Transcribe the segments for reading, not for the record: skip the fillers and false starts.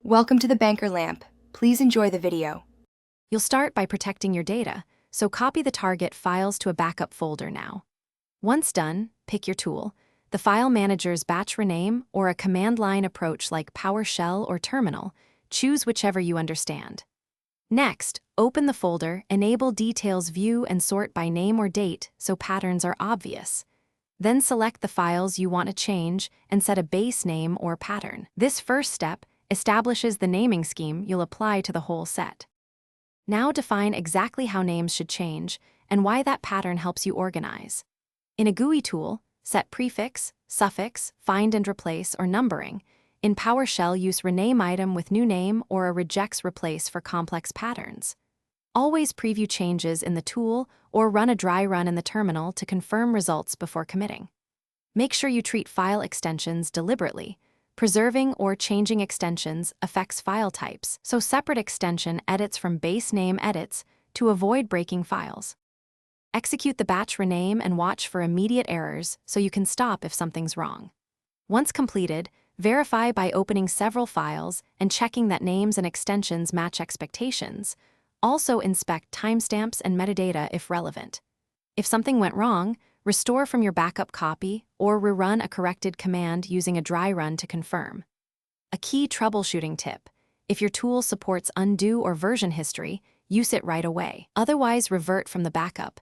Welcome to the Banker Lamp. Please enjoy the video. You'll start by protecting your data, so copy the target files to a backup folder now. Once done, pick your tool, the file manager's batch rename or a command line approach like PowerShell or Terminal. Choose whichever you understand. Next, open the folder, enable Details View and sort by name or date so patterns are obvious. Then select the files you want to change and set a base name or pattern. This first step establishes the naming scheme you'll apply to the whole set. Now define exactly how names should change and why that pattern helps you organize. In a GUI tool, set prefix, suffix, find and replace, or numbering. In PowerShell, use rename item with new name or a regex replace for complex patterns. Always preview changes in the tool or run a dry run in the terminal to confirm results before committing. Make sure you treat file extensions deliberately. Preserving or changing extensions affects file types, so separate extension edits from base name edits to avoid breaking files. Execute the batch rename and watch for immediate errors so you can stop if something's wrong. Once completed, verify by opening several files and checking that names and extensions match expectations. Also inspect timestamps and metadata if relevant. If something went wrong, restore from your backup copy or rerun a corrected command using a dry run to confirm. A key troubleshooting tip: if your tool supports undo or version history, use it right away. Otherwise, revert from the backup.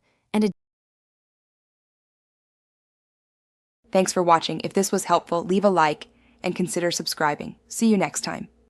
Thanks for watching. If this was helpful, leave a like and consider subscribing. See you next time.